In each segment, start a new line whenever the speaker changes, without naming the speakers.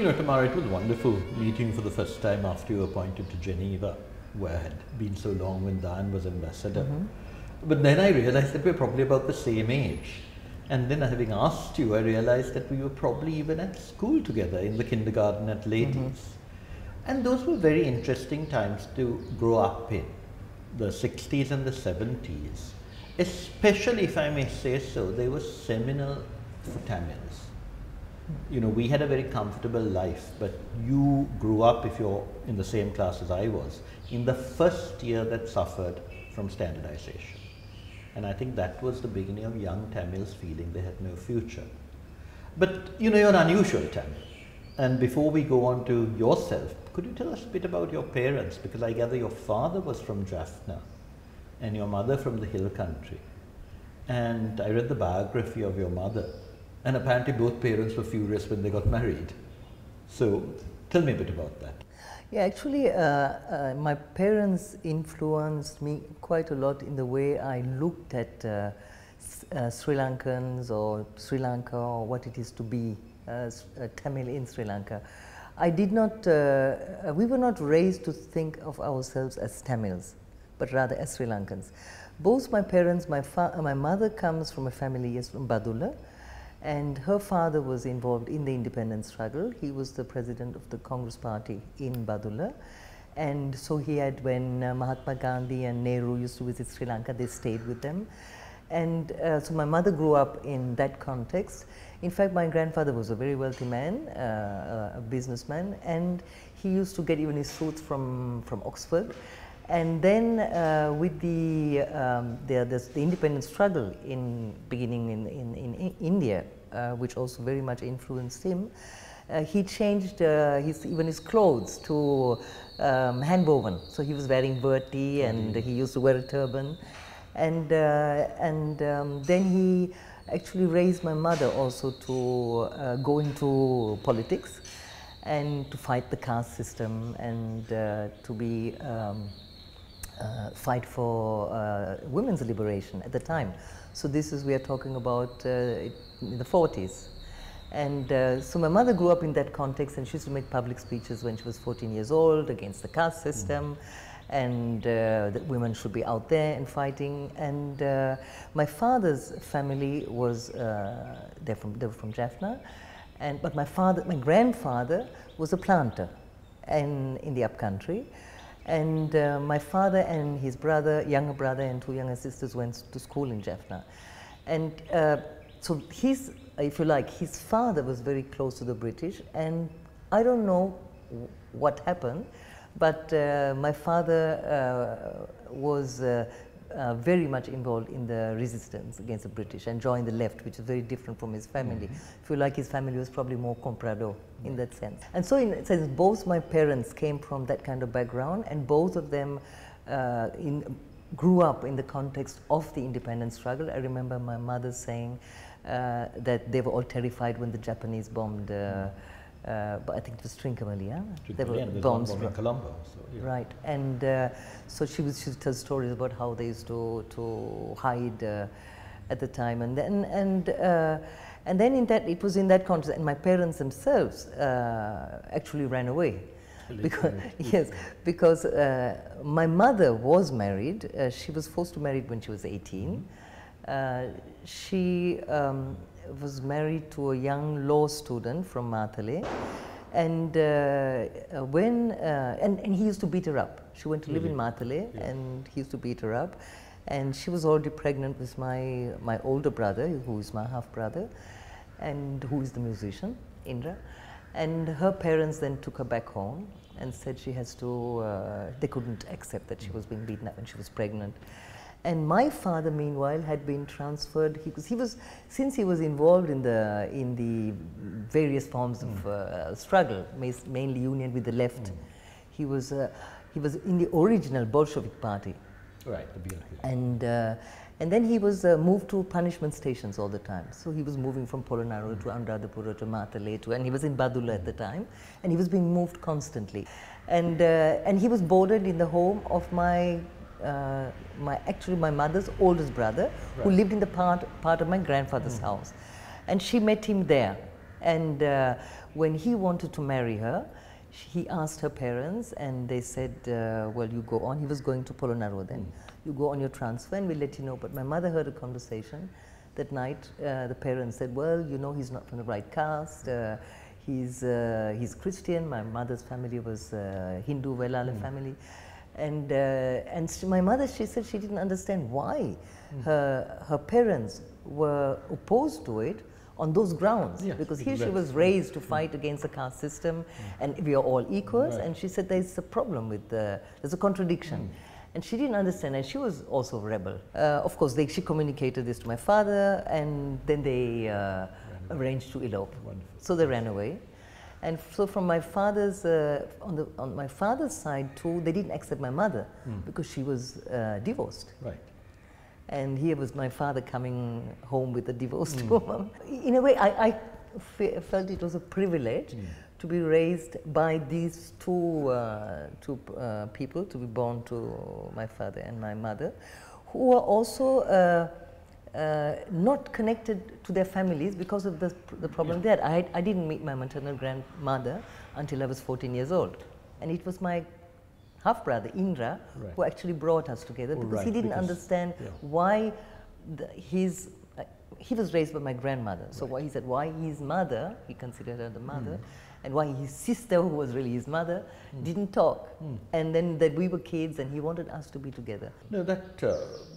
Tamara, it was wonderful meeting for the first time after you were appointed to Geneva, where I had been so long when Dan was ambassador. But then I realized that we were probably about the same age. And then having asked you, I realized that we were probably even at school together in the kindergarten at Ladies. And those were very interesting times to grow up in, the 60s and the 70s. Especially, if I may say so, they were seminal for Tamils. We had a very comfortable life, but you grew up, if you're in the same class as I was, in the first year that suffered from standardization. And I think that was the beginning of young Tamils feeling they had no future. But you're an unusual Tamil. And before we go on to yourself, could you tell us a bit about your parents? Because I gather your father was from Jaffna and your mother from the hill country. And I read the biography of your mother. And apparently both parents were furious when they got married. So tell me a bit about that.
Yeah, actually, my parents influenced me quite a lot in the way I looked at Sri Lankans or Sri Lanka or what it is to be Tamil in Sri Lanka. I did not, we were not raised to think of ourselves as Tamils, but rather as Sri Lankans. Both my parents, my mother comes from a family, yes, from Badula, and her father was involved in the independence struggle. He was the president of the Congress Party in Badula, and so he had, when Mahatma Gandhi and Nehru used to visit Sri Lanka, they stayed with them. And so my mother grew up in that context. In fact, my grandfather was a very wealthy man, a businessman, and he used to get even his suits from Oxford. And then with the independence struggle beginning in India, which also very much influenced him, he changed even his clothes to hand-woven. So he was wearing verti and he used to wear a turban. And then he actually raised my mother also to go into politics and to fight the caste system and to be fight for women's liberation at the time. So this is, we are talking about in the 40s. And so my mother grew up in that context, and she used to make public speeches when she was 14 years old against the caste system, and that women should be out there and fighting. And my father's family was, they were from Jaffna, but my grandfather was a planter in the upcountry. And my father and his younger brother and two younger sisters went to school in Jaffna. And so if you like, his father was very close to the British, and I don't know what happened, but my father was very much involved in the resistance against the British and joined the left, which is very different from his family. If you like, his family was probably more comprador in that sense. And so in a sense, both my parents came from that kind of background, and both of them grew up in the context of the independence struggle. I remember my mother saying that they were all terrified when the Japanese bombed, but I think it was Trincomalee, yeah?
There were bombs in Colombo. So, yeah.
Right, and so she tells stories about how they used to hide at the time, and then it was in that context, and my parents themselves actually ran away. Because my mother was married. She was forced to marry when she was 18. She was married to a young law student from Matale, and and he used to beat her up. She went to live in Matale, and he used to beat her up, and she was already pregnant with my older brother, who is my half brother, and who is the musician, Indra. And her parents then took her back home and said she has to, they couldn't accept that she was being beaten up and she was pregnant. And my father, meanwhile, had been transferred, since he was involved in the various forms of struggle, mainly union with the left, he was in the original Bolshevik party.
Right, the BLP.
And then he was moved to punishment stations all the time. So he was moving from Polonnaruwa to Anuradhapura to Matale, and he was in Badula at the time, and he was being moved constantly. And he was boarded in the home of actually my mother's oldest brother, who lived in the part of my grandfather's house. And she met him there. And when he wanted to marry her, he asked her parents, and they said, well, you go on. He was going to Polonnaruwa then. You go on your transfer and we'll let you know. But my mother heard a conversation that night. The parents said, well, you know, he's not from the right caste. He's Christian. My mother's family was Hindu, Velala family. And my mother, she said she didn't understand why her parents were opposed to it on those grounds, because here she was raised to fight against the caste system, and we are all equals, and she said there's a problem with there's a contradiction. And she didn't understand, and she was also a rebel. Of course, she communicated this to my father, and then they arranged to elope.
Wonderful.
So they ran away. And so from my father's, on my father's side too, they didn't accept my mother because she was divorced.
Right.
And here was my father coming home with a divorced woman. In a way, I felt it was a privilege to be raised by these two people, to be born to my father and my mother, who were also not connected to their families because of the problem there. I didn't meet my maternal grandmother until I was 14 years old. And it was my half-brother, Indra, who actually brought us together, because he didn't understand why he was raised by my grandmother. So why he said why his mother, he considered her the mother, and why his sister, who was really his mother, didn't talk. And then that we were kids and he wanted us to be together.
No, that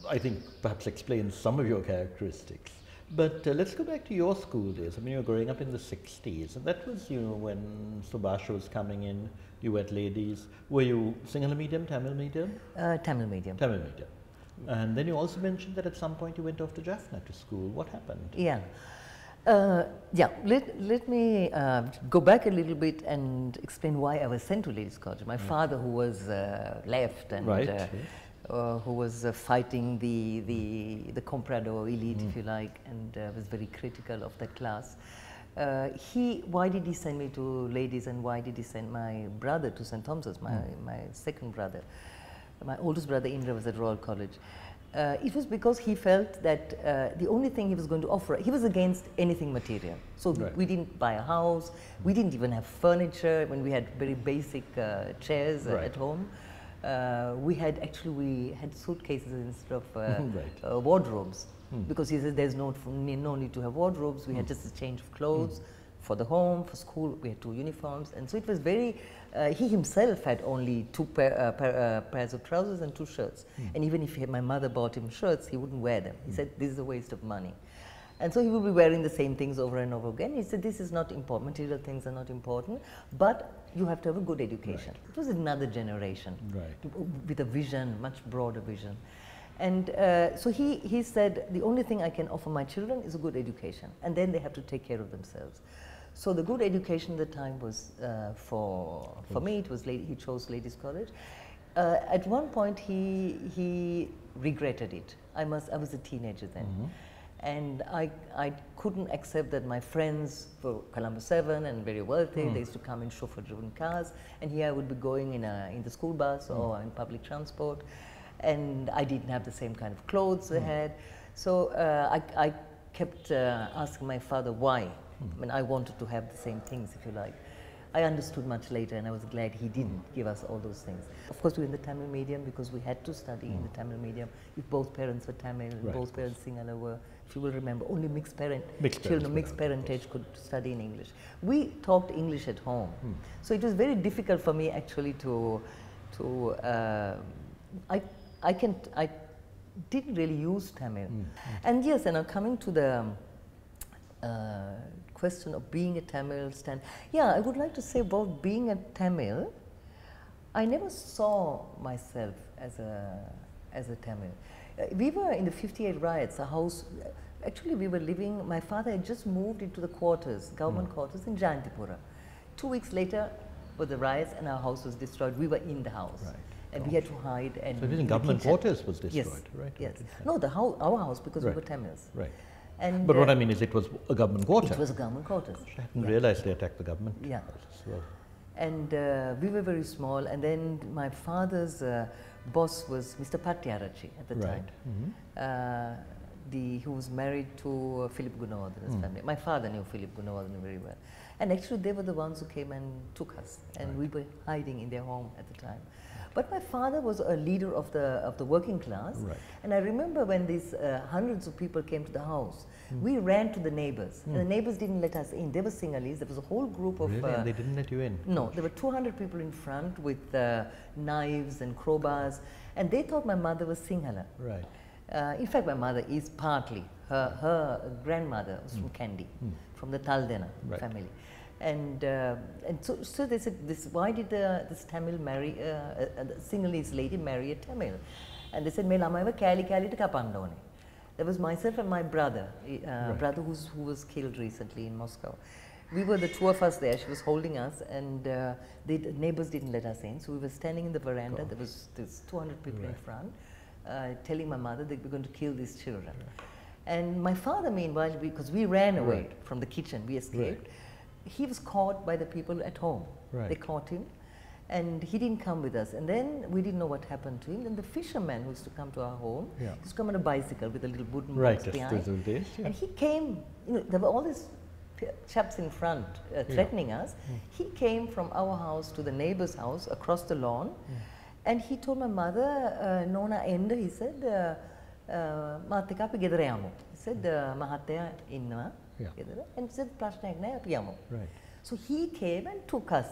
I think perhaps explains some of your characteristics. But let's go back to your school days. I mean, you were growing up in the 60s, and that was, you know, when Subhasha was coming in, you were at Ladies. Were you Sinhala medium, Tamil medium?
Tamil medium.
Tamil medium. And then you also mentioned that at some point you went off to Jaffna to school. What happened?
Yeah. Let me go back a little bit and explain why I was sent to Ladies College. My father, who was left and who was fighting the comprador elite, if you like, and was very critical of that class. Why did he send me to Ladies, and why did he send my brother to St. Thomas's, my second brother? My oldest brother Indra was at Royal College. It was because he felt that the only thing he was going to offer, he was against anything material. So we didn't buy a house, we didn't even have furniture. When we had very basic chairs at home, we had suitcases instead of wardrobes. Because he said there's no need to have wardrobes. We had just a change of clothes for the home, for school. We had 2 uniforms, and so it was very. He himself had only 2 pairs of trousers and 2 shirts. And even if my mother bought him shirts, he wouldn't wear them. He said this is a waste of money. And so he would be wearing the same things over and over again. He said this is not important. Material things are not important, but you have to have a good education. It was another generation with a vision, much broader vision. And so he said, the only thing I can offer my children is a good education, and then they have to take care of themselves. So the good education at the time was, for me, it was he chose Ladies College. At one point, he regretted it. I was a teenager then. And I couldn't accept that my friends were Colombo 7 and very wealthy. They used to come in chauffeur-driven cars, and here I would be going in the school bus or in public transport. And I didn't have the same kind of clothes they had. So I kept asking my father why. I mean, I wanted to have the same things, if you like. I understood much later, and I was glad he didn't give us all those things. Of course, we were in the Tamil medium because we had to study in the Tamil medium. If both parents were Tamil, both parents Sinhala were, if you will remember, only mixed parentage could study in English. We talked English at home. So it was very difficult for me actually I didn't really use Tamil. And yes, and I'm coming to the question of being a Tamil I would like to say about being a Tamil, I never saw myself as a Tamil. We were in the 58 riots, a house, actually we were living, my father had just moved into the quarters, government quarters in Jayantipura. 2 weeks later were the riots and our house was destroyed. We were in the house. And we had to hide. And
so even government quarters was destroyed, right?
Yes. No, our house, because we were Tamils.
Right.
And
but what I mean is it was a government quarter.
It was a government quarters.
I hadn't realized they attacked the government.
Yeah.
Well.
And we were very small, and then my father's boss was Mr. Patyarachi at the time. who was married to Philip Gunawardana's family. My father knew Philip Gunawardana very well. And actually they were the ones who came and took us, and we were hiding in their home at the time. But my father was a leader of the working class, and I remember when these hundreds of people came to the house, we ran to the neighbors, and the neighbors didn't let us in. They were Sinhalese. There was a whole group of...
Really? And they didn't let you in?
No, there were 200 people in front with knives and crowbars, and they thought my mother was Sinhala.
Right.
In fact, my mother is partly, her grandmother was from Kandy, from the Taldena family. And so they said, why did this Tamil marry, the Sinhalese lady marry a Tamil? And they said, "Me lamaiwa kali kali ta kapanda one." There was myself and my brother, brother who was killed recently in Moscow. We were the two of us there. She was holding us, and the neighbors didn't let us in. So we were standing in the veranda. There was 200 people in front, telling my mother that we're going to kill these children. And my father, meanwhile, because we ran away from the kitchen, we escaped. He was caught by the people at home. They caught him, and he didn't come with us. And then we didn't know what happened to him. Then the fisherman who used to come to our home, used to come on a bicycle with a little wooden box behind. And he came, you know, there were all these chaps in front threatening us. He came from our house to the neighbor's house across the lawn, and he told my mother, "Nona enda," he said, "Mahatheka api gedara yamu." He said, "Mahathaya innawa." And said, right. So he came and took us,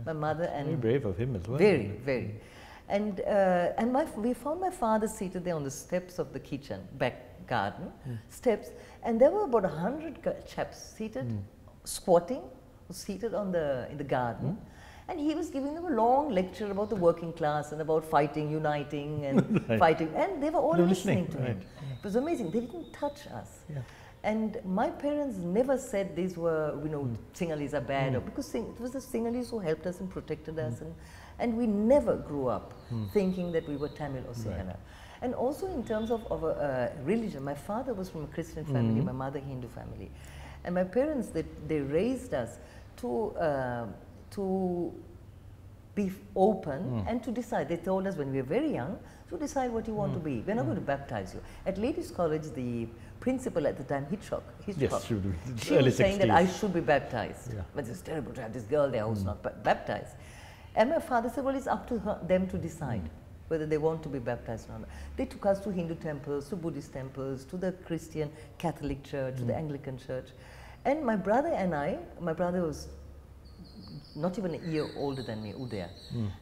my mother and...
Very brave of him as well.
Very, very. And we found my father seated there on the steps of the kitchen, back garden, steps, and there were about 100 chaps seated, squatting, seated in the garden. And he was giving them a long lecture about the working class and about fighting, uniting and fighting. And they were all listening to him. It was amazing. They didn't touch us. And my parents never said these were, you know, Sinhalese are bad, or because it was the Sinhalese who helped us and protected us, and we never grew up thinking that we were Tamil or Sinhala. And also in terms of religion, my father was from a Christian family, my mother Hindu family, and my parents, they raised us to be open and to decide. They told us when we were very young to decide what you want to be. We're not going to baptize you. At Ladies College, the principal at the time, Hitchcock, she was saying that I should be baptized. But it's terrible to have this girl there who's not baptized. And my father said, well, it's up to them to decide whether they want to be baptized or not. They took us to Hindu temples, to Buddhist temples, to the Christian Catholic Church, to the Anglican Church. And my brother and I, my brother was not even a year older than me, Udaya,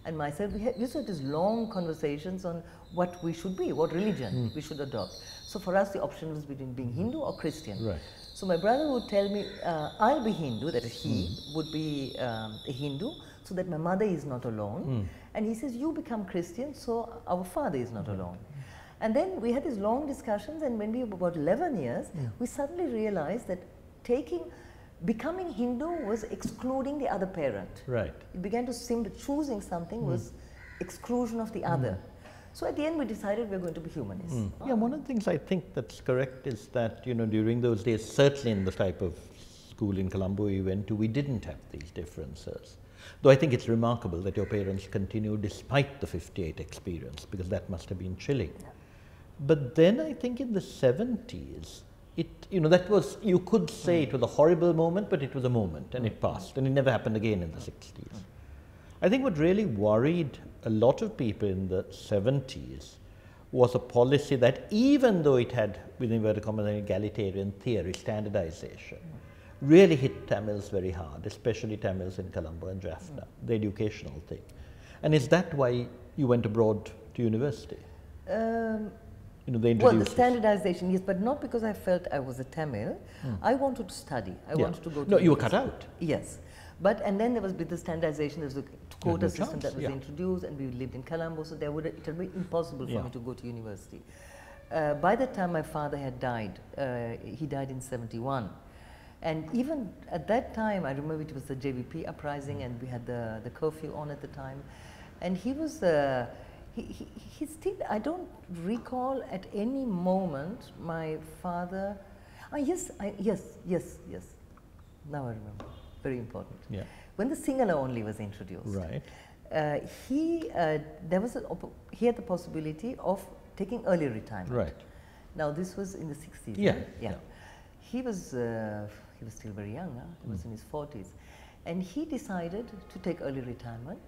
and myself, we used to have these long conversations on what we should be, what religion we should adopt. So for us, the option was between being Hindu or Christian. So my brother would tell me, I'll be Hindu, that is he would be a Hindu, so that my mother is not alone. And he says, you become Christian, so our father is not alone. And then we had these long discussions, and when we were about 11 years, we suddenly realized that becoming Hindu was excluding the other parent. It began to seem that choosing something was exclusion of the other. So at the end we decided we were going to be humanists.
Yeah, one of the things I think that's correct is that, you know, during those days, certainly in the type of school in Colombo we went to, we didn't have these differences. Though I think it's remarkable that your parents continued despite the 58 experience, because that must have been chilling. But then I think in the 70s, you know, that was, you could say it was a horrible moment, but it was a moment and it passed, and it never happened again in the 60s. I think what really worried a lot of people in the 70s was a policy that, even though it had, within inverted commas, an egalitarian theory, standardization, really hit Tamils very hard, especially Tamils in Colombo and Jaffna, the educational thing. And is that why you went abroad to university? You know, they introduced
well, the standardization, yes, but not because I felt I was a Tamil. I wanted to study. I wanted to go to
No, you were cut out.
Yes. But, and then there was with the standardization, there was a quota system that was introduced, and we lived in Colombo, so it would be impossible for me to go to university. By the time my father had died, he died in 71. And even at that time, I remember it was the JVP uprising, and we had the curfew on at the time. And he was, he still, I don't recall at any moment my father, yes, now I remember, very important. When the Sinhala only was introduced, he had the possibility of taking early retirement. Now this was in the 60s.
Yeah,
right?
yeah.
He was still very young. Huh? He was in his 40s, and he decided to take early retirement,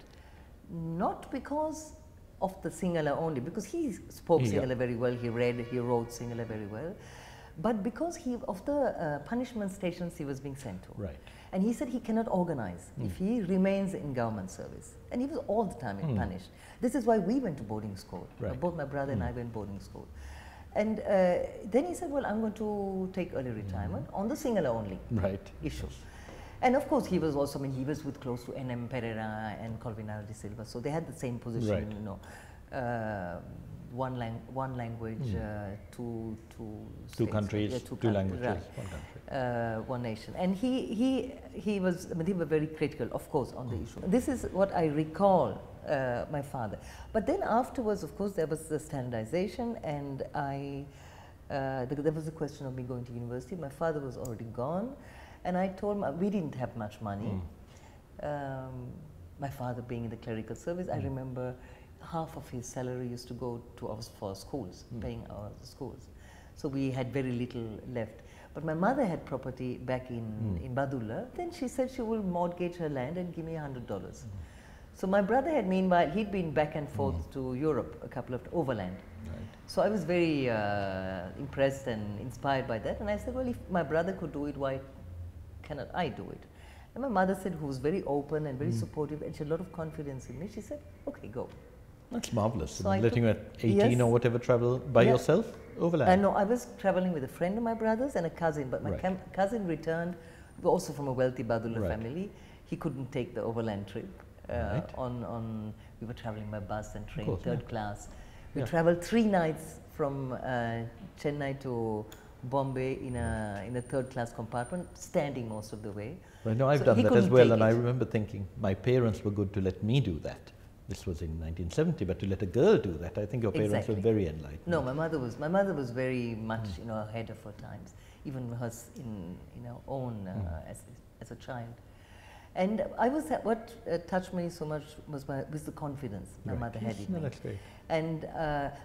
not because of the Sinhala only, because he spoke Sinhala very well. He read, he wrote Sinhala very well, but because of the punishment stations he was being sent to.
Right.
And he said he cannot organize if he remains in government service. And he was all the time punished. This is why we went to boarding school.
Right.
Both my brother and I went boarding school. And then he said, well, I'm going to take early retirement on the Sinhala only issue. And of course, he was also, I mean, he was with close to N.M. Pereira and Colvinal de Silva. So they had the same position, you know, one language, two
countries,
yeah,
two languages,
right.
one country.
One nation. And he was, I mean, they were very critical, of course, on the issue. This is what I recall my father. But then afterwards, of course, there was the standardization, and there was a question of me going to university. My father was already gone, and I told him, we didn't have much money. My father being in the clerical service, I remember half of his salary used to go to us for schools, paying our schools. So we had very little left. But my mother had property back in Badulla. Then she said she will mortgage her land and give me $100. So my brother had, meanwhile, he'd been back and forth to Europe, a couple of overland. Right. So I was very impressed and inspired by that. And I said, well, if my brother could do it, why cannot I do it? And my mother said, who was very open and very supportive, and she had a lot of confidence in me, she said, okay, go.
That's marvelous.
So
letting you at 18 or whatever travel by yourself overland?
No, I was traveling with a friend of my brother's and a cousin, but my cousin returned, also from a wealthy Badulla family. He couldn't take the overland trip. We were traveling by bus and train, third class. We traveled 3 nights from Chennai to Bombay in a third class compartment, standing most of the way.
Well, no, I've done that as well, and I remember thinking my parents were good to let me do that. This was in 1970, but to let a girl do that, I think your parents were very enlightened. No,
my mother was very much, you know, ahead of her times, even her in her own as a child. And what touched me so much was the confidence my mother had in me.
That's great.
And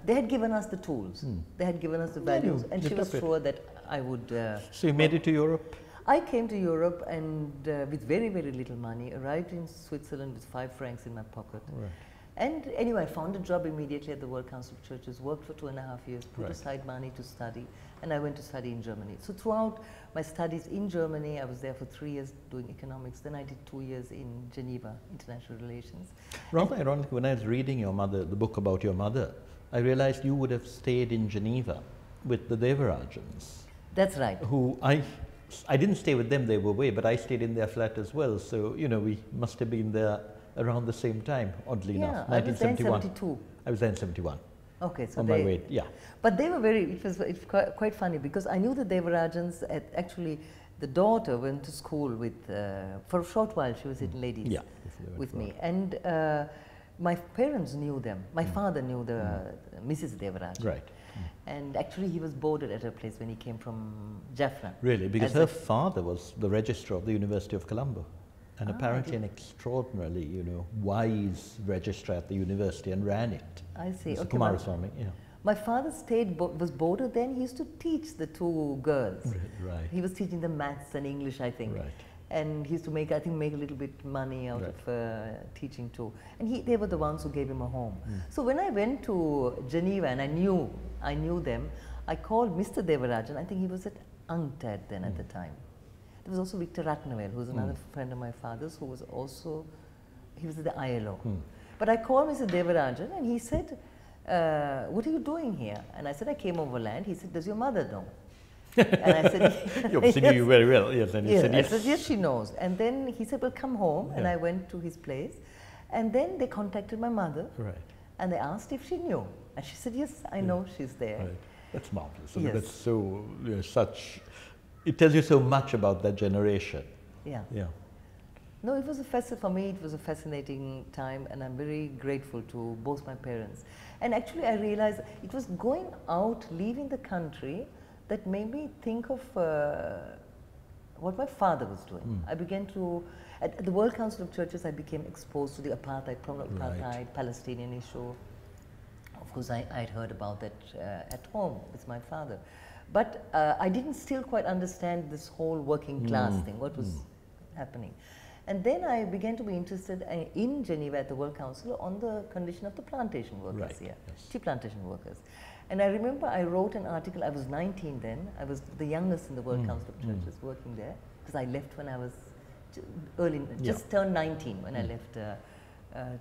they had given us the tools, they had given us the values, and she was sure that I would.
So you made it to Europe?
I came to Europe and with very, very little money, arrived in Switzerland with 5 francs in my pocket. Right. And anyway, I found a job immediately at the World Council of Churches, worked for 2.5 years, put aside money to study, and I went to study in Germany. So throughout my studies in Germany, I was there for 3 years doing economics, then I did 2 years in Geneva, international relations.
Rather ironically, when I was reading the book about your mother, I realized you would have stayed in Geneva with the Devarajans.
That's right.
Who I didn't stay with them, they were away, but I stayed in their flat as well. So, you know, we must have been there around the same time, oddly enough. 1971. I was there in 71.
Okay, so
on my way,
But they were it's quite funny because I knew the Devarajans, actually the daughter went to school with, for a short while she was in ladies with me. And my parents knew them. My father knew Mrs. Devarajan. Right. And actually he was boarded at her place when he came from Jaffna.
Really? Because her father was the registrar of the University of Colombo. And apparently an extraordinarily, you know, wise registrar at the university and ran it.
I see.
Okay, Kumaraswamy,
My father was boarded then. He used to teach the 2 girls.
Right.
He was teaching them maths and English, I think. Right. And he used to make a little bit money out of teaching too. And they were the ones who gave him a home. So when I went to Geneva and I knew them, I called Mr. Devarajan. I think he was at UNCTAD then at the time. There was also Victor Ratnavel, who was another friend of my father's, who was also, he was at the ILO. But I called Mr. Devarajan and he said, what are you doing here? And I said, I came overland. He said, does your mother know? And I said,
you obviously knew you very well. Yes, and he said yes.
I said, yes, she knows. And then he said, well, come home. And I went to his place. And then they contacted my mother. Right. And they asked if she knew. And she said, yes, I know she's there. Right.
That's marvelous. I mean, that's so, it tells you so much about that generation.
Yeah. No, it was for me, it was a fascinating time, and I'm very grateful to both my parents. And actually, I realized it was going out, leaving the country, that made me think of what my father was doing. I began to, at the World Council of Churches, I became exposed to the apartheid, problem of apartheid, Palestinian issue, of course, I'd heard about that at home with my father. But I didn't still quite understand this whole working class thing, what was happening. And then I began to be interested in Geneva at the World Council on the condition of the plantation workers here, tea plantation workers. And I remember I wrote an article, I was 19 then, I was the youngest in the World Council of Churches working there, because I left when I was just turned 19 when I left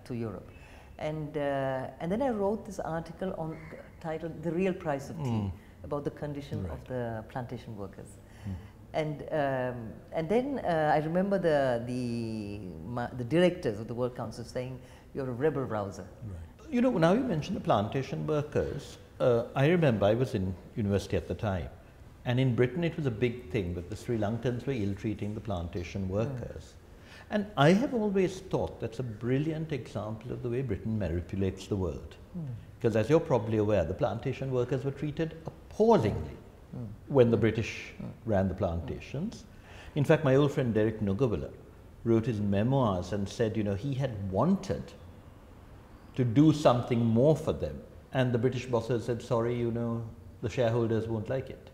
to Europe. And then I wrote this article titled "The Real Price of Tea," about the condition of the plantation workers. And then I remember the directors of the World Council saying, "You're a rebel rouser."
Right. You know, now you mentioned the plantation workers. I remember I was in university at the time, and in Britain it was a big thing that the Sri Lankans were ill-treating the plantation workers. And I have always thought that's a brilliant example of the way Britain manipulates the world. Because as you're probably aware, the plantation workers were treated appallingly when the British ran the plantations. In fact, my old friend Derek Nugawala wrote his memoirs and said, you know, he had wanted to do something more for them. And the British bosses said, sorry, you know, the shareholders won't like it.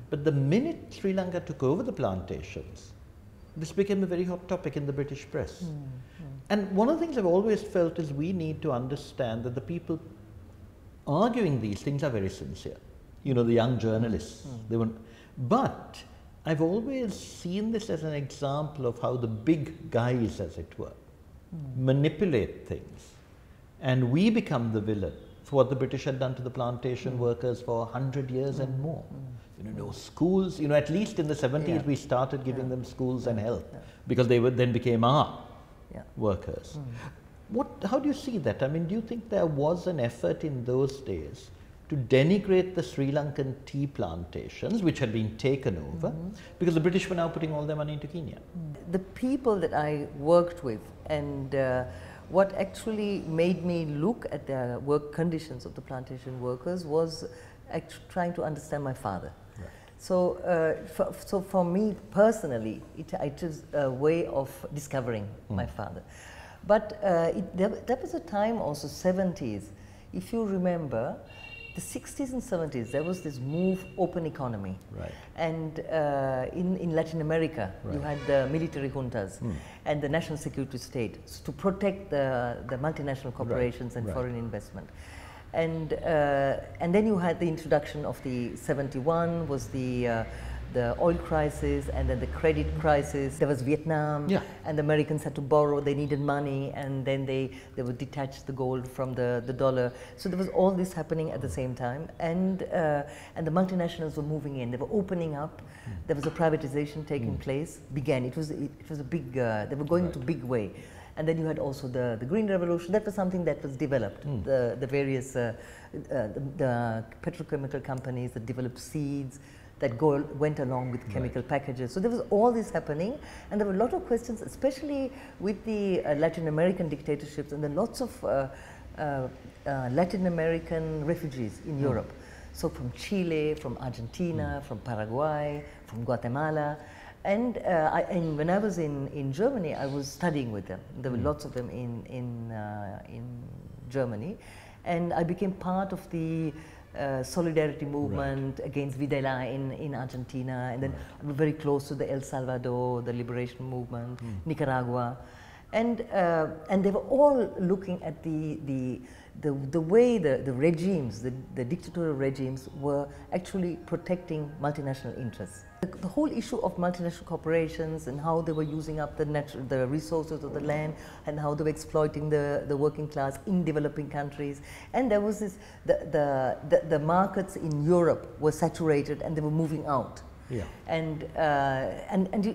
But the minute Sri Lanka took over the plantations, this became a very hot topic in the British press. And one of the things I've always felt is we need to understand that the people arguing these things are very sincere. You know, the young journalists, they weren't. But I've always seen this as an example of how the big guys, as it were, manipulate things. And we become the villain for what the British had done to the plantation workers for 100 years and more. You know, no schools, you know, at least in the 70s we started giving them schools and health because they then became our workers. How do you see that? I mean, do you think there was an effort in those days to denigrate the Sri Lankan tea plantations, which had been taken over, because the British were now putting all their money into Kenya?
The people that I worked with and what actually made me look at the work conditions of the plantation workers was trying to understand my father. Right. So for me personally, it is a way of discovering my father. But there was a time also, 70s, if you remember, the 60s and 70s, there was this move, open economy.
Right.
And in Latin America, you had the military juntas and the national security state to protect the multinational corporations and foreign investment. And then you had the introduction of the 71 was the oil crisis, and then the credit crisis. There was Vietnam, and the Americans had to borrow, they needed money, and then they would detach the gold from the dollar. So there was all this happening at the same time, and the multinationals were moving in, they were opening up, there was a privatization taking place, it was a big, they were going into a big way. And then you had also the Green Revolution. That was something that was developed. The various the petrochemical companies that developed seeds that went along with chemical packages. So there was all this happening, and there were a lot of questions, especially with the Latin American dictatorships, and there are lots of Latin American refugees in Europe. So from Chile, from Argentina, from Paraguay, from Guatemala. And when I was in Germany, I was studying with them. There were lots of them in Germany, and I became part of the solidarity movement against Videla in Argentina, and then I was very close to the El Salvador, the liberation movement, Nicaragua, and they were all looking at the way the regimes, the dictatorial regimes, were actually protecting multinational interests. The whole issue of multinational corporations and how they were using up the resources of the land, and how they were exploiting the working class in developing countries. And there was this, the markets in Europe were saturated and they were moving out.
Yeah.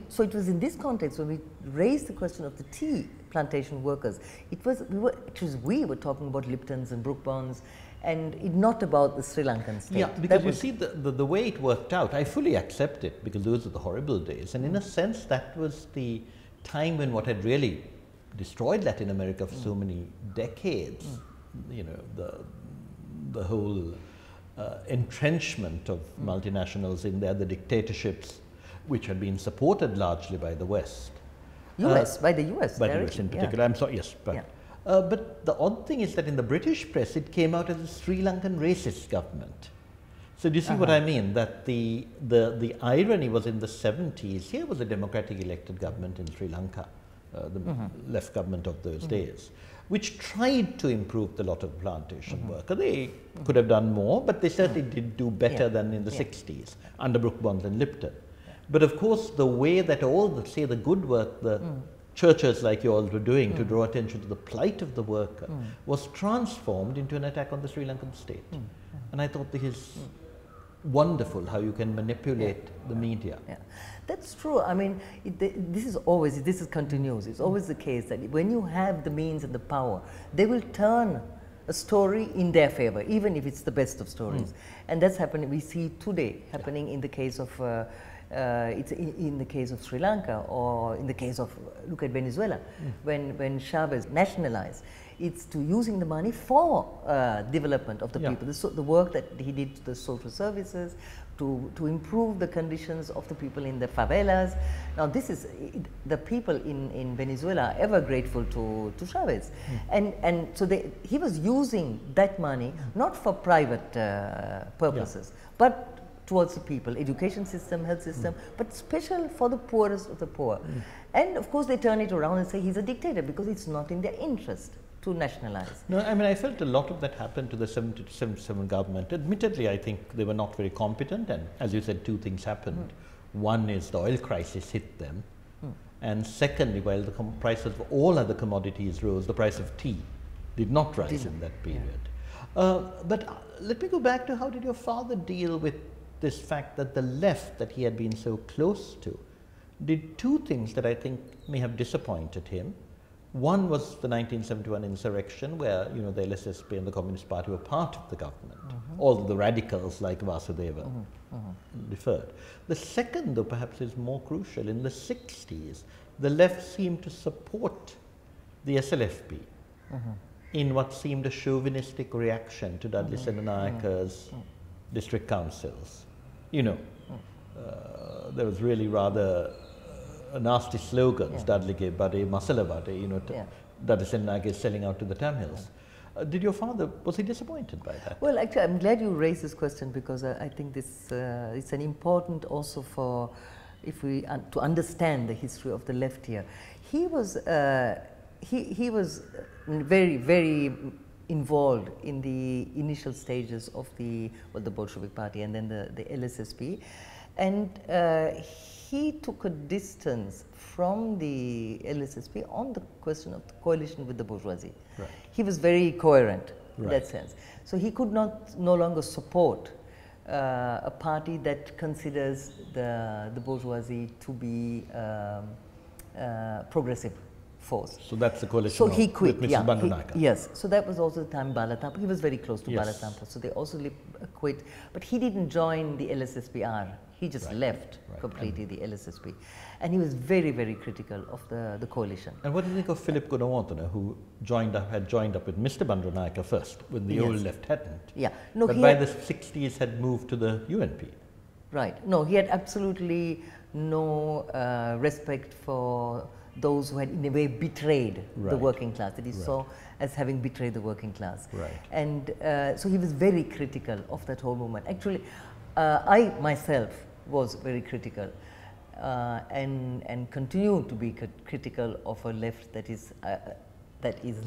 So it was in this context when we raised the question of the tea plantation workers. We were talking about Liptons and Brook Bonds, and not about the Sri Lankan state.
Yeah, because you see the way it worked out, I fully accept it, because those are the horrible days. And in a sense, that was the time when what had really destroyed Latin America for so many decades, you know, the whole entrenchment of multinationals in there, the dictatorships, which had been supported largely by the West.
By the US.
By the US in particular, I'm sorry, yes. But, But the odd thing is that in the British press, it came out as a Sri Lankan racist government. So do you see what I mean? That the irony was in the 70s, here was a democratic elected government in Sri Lanka, the left government of those days, which tried to improve the lot of plantation worker. They could have done more, but they certainly did do better than in the 60s, under Brook Bonds and Lipton. But of course, the way that all the, say, the good work, the churches like you all were doing to draw attention to the plight of the worker was transformed into an attack on the Sri Lankan state. And I thought this is wonderful how you can manipulate the media.
That's true. I mean, this is continuous. It's always the case that when you have the means and the power, they will turn a story in their favor, even if it's the best of stories. And that's happening, we see today happening in the case of it's in the case of Sri Lanka, or in the case of, look at Venezuela, when Chavez nationalized, it's to using the money for development of the people, the work that he did to the social services, to improve the conditions of the people in the favelas. Now this is, the people in Venezuela are ever grateful to Chavez. And so he was using that money not for private purposes, but towards the people, education system, health system, but special for the poorest of the poor. And of course they turn it around and say he's a dictator because it's not in their interest to nationalize.
No, I mean, I felt a lot of that happened to the 77 government. Admittedly, I think they were not very competent, and as you said, two things happened. One is the oil crisis hit them, and secondly, while the price of all other commodities rose, the price of tea did not rise in that period. But let me go back to, how did your father deal with this fact that the left that he had been so close to did two things that I think may have disappointed him. One was the 1971 insurrection, where, you know, the LSSP and the Communist Party were part of the government, although the radicals like Vasudeva deferred. The second, though, perhaps is more crucial. In the 60s, the left seemed to support the SLFP in what seemed a chauvinistic reaction to Dudley Senanayaka's district councils. You know, there was really rather nasty slogans. Dudley gave Bade, Masala Bade, you know, Dudley Senanayaka is selling out to the Tamils. Did your father, was he disappointed by that?
Well, actually, I'm glad you raised this question, because I think this it's an important also for, if we to understand the history of the left here. He was he was very involved in the initial stages of the Bolshevik Party and then the LSSP, and he took a distance from the LSSP on the question of the coalition with the bourgeoisie.
Right.
He was very coherent in that sense. So he could no longer support a party that considers the bourgeoisie to be progressive force.
So that's the coalition
so he quit,
with Mr. Bandanayaka.
Yes, so that was also the time Balatampa. He was very close to Balatampa, so they also quit. But he didn't join the LSSPR. He just left completely the LSSP. And he was very critical of the coalition.
And what do you think of Philip Gunawardena, who had joined up with Mr. Bandanayaka first, when the old left hadn't?
Yeah. No,
but by the 60s had moved to the UNP.
Right. No, he had absolutely no respect for those who had in a way betrayed the working class, that he saw as having betrayed the working class.
Right.
And so he was very critical of that whole movement. Actually, I myself was very critical and continue to be critical of a left that is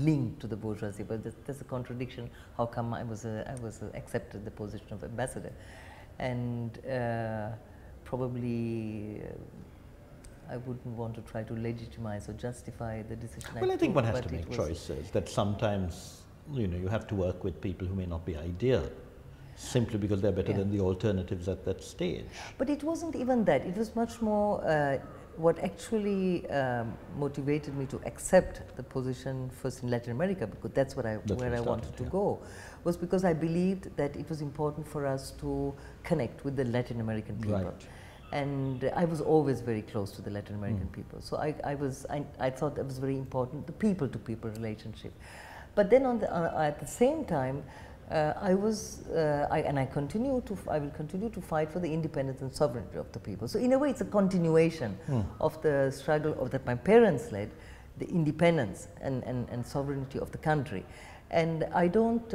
linked to the bourgeoisie. But there's a contradiction. How come I was accepted the position of ambassador, and probably I wouldn't want to try to legitimize or justify the decision.
Well, I think one has to make choices. That sometimes, you know, you have to work with people who may not be ideal, simply because they're better than the alternatives at that stage.
But it wasn't even that. It was much more what actually motivated me to accept the position first in Latin America, because that's where I wanted to go, was because I believed that it was important for us to connect with the Latin American people. Right. And I was always very close to the Latin American people. So I thought that was very important, the people-to-people relationship. But then at the same time, I will continue to fight for the independence and sovereignty of the people. So in a way, it's a continuation of the struggle that my parents led, the independence and sovereignty of the country. And I don't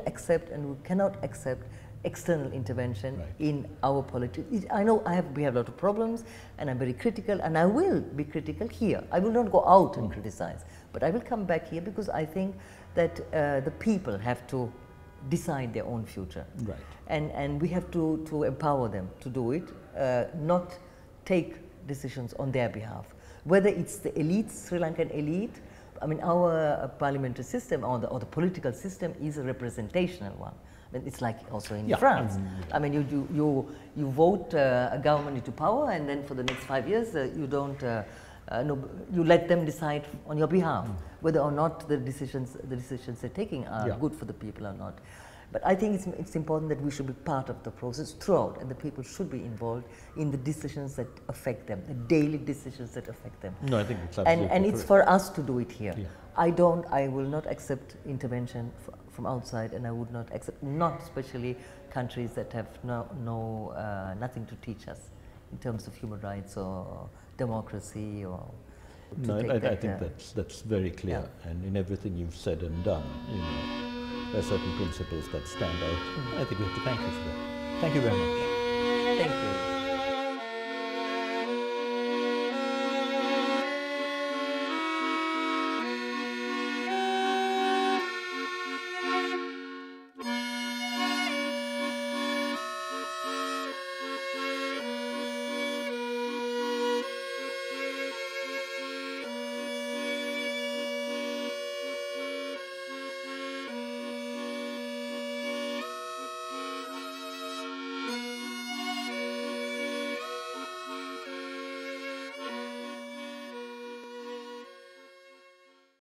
accept, and we cannot accept, external intervention in our politics. I know we have a lot of problems, and I'm very critical, and I will be critical here. I will not go out and criticize, but I will come back here because I think that the people have to decide their own future.
Right.
And we have to empower them to do it, not take decisions on their behalf. Whether it's the elite, Sri Lankan elite, I mean, our parliamentary system or the political system is a representational one. I mean, it's like also in France. I mean, you vote a government into power, and then for the next 5 years you don't. You let them decide on your behalf whether or not the decisions they're taking are good for the people or not. But I think it's important that we should be part of the process throughout, and the people should be involved in the decisions that affect them, the daily decisions that affect them.
No, I think it's absolutely
and it's for us to do it here.
Yeah.
I will not accept intervention from outside, and I would not accept, not especially countries that have nothing to teach us in terms of human rights or democracy or.
No, I think that's very clear, and in everything you've said and done, there are certain principles that stand out. I think we have to thank you for that. Thank you very much.
Thank you.